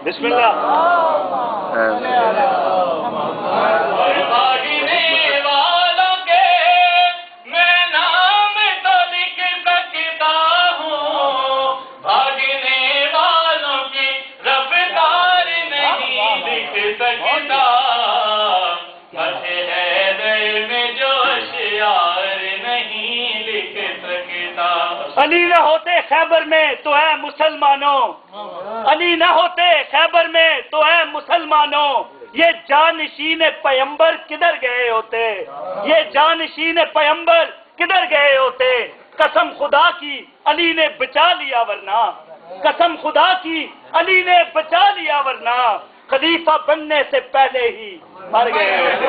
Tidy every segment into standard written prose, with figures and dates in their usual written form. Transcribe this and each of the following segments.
بسم اللہ. علی نہ ہوتے خیبر میں تو اے مسلمانوں، علی نہ ہوتے خیبر میں تو اے مسلمانوں، یہ جانشین پیمبر کدھر گئے ہوتے، یہ جانشین پیمبر کدھر گئے ہوتے. قسم خدا کی علی نے بچا لیا ورنہ، قسم خدا کی علی نے بچا لیا ورنہ خلیفہ بننے سے پہلے ہی مر گئے ہوتے.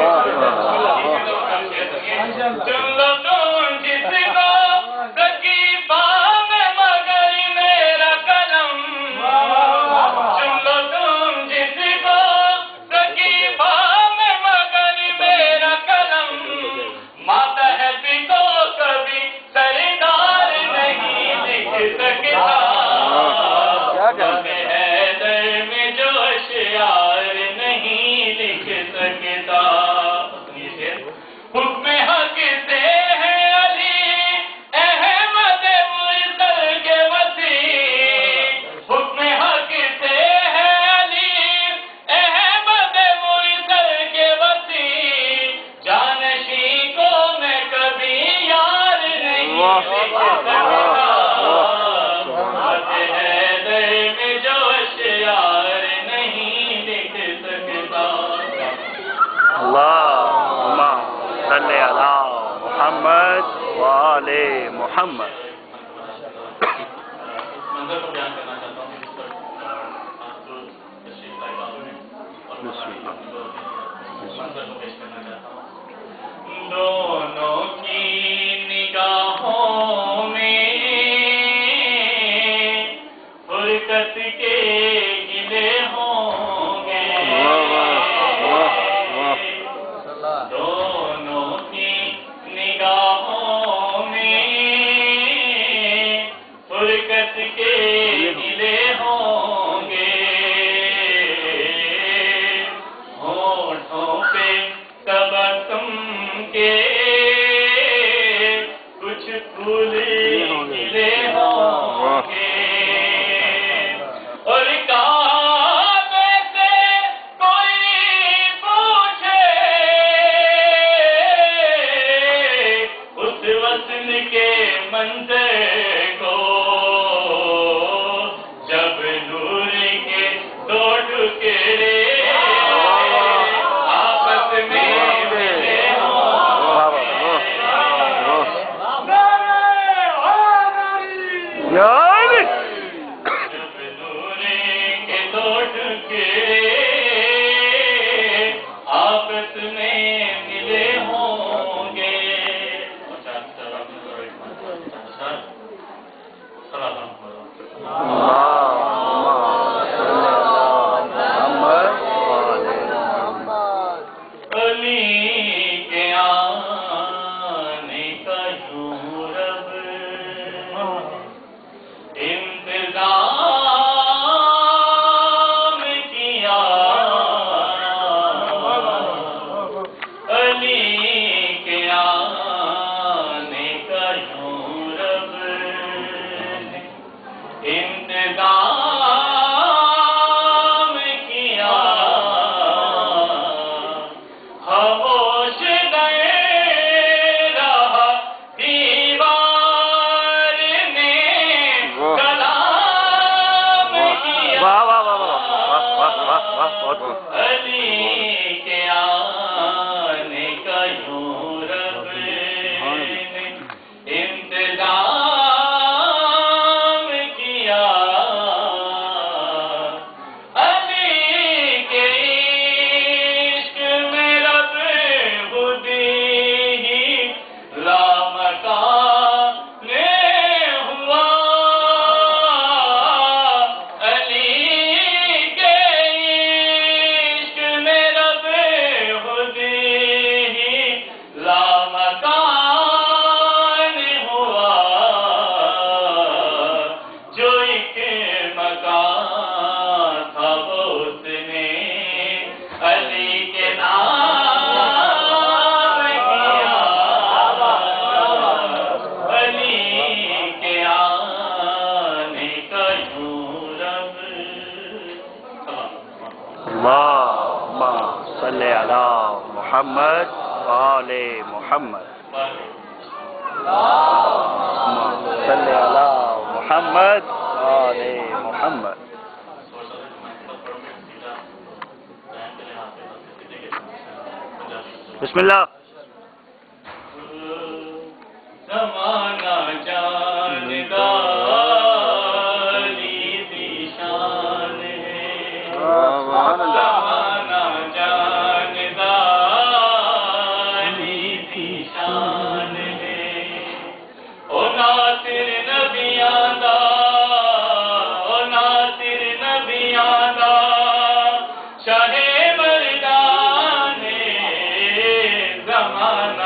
محمد دونوں کی نگاہوں میں فرقت کے گلے ہوں گے، دونوں کی نگاہوں میں فرقت کے گلے ہوں گے، ہونٹوں پہ تبسم کے کچھ پھول کھلے ہوں گے، اور کعبے سے کوئی پوچھے اس وصل کے منظر کو، جب نور کے دو ٹکڑے آپس میں ملے ہوں گے، جب نور کے دو ٹکڑے آپس میں ملے ہوں گے. علی کے آنے کا یوں رب انتظام کیا، علی کے آنے کا یوں رب محمد وآل محمد صلی علی محمد وآل محمد. بسم اللہ. زمانہ جانداری دی شان ہے، زمانہ جانداری دی شان ہے، او ناصر نبیاں دا، او ناصر نبیاں دا، شاہ مردان زمانہ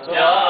زمانہ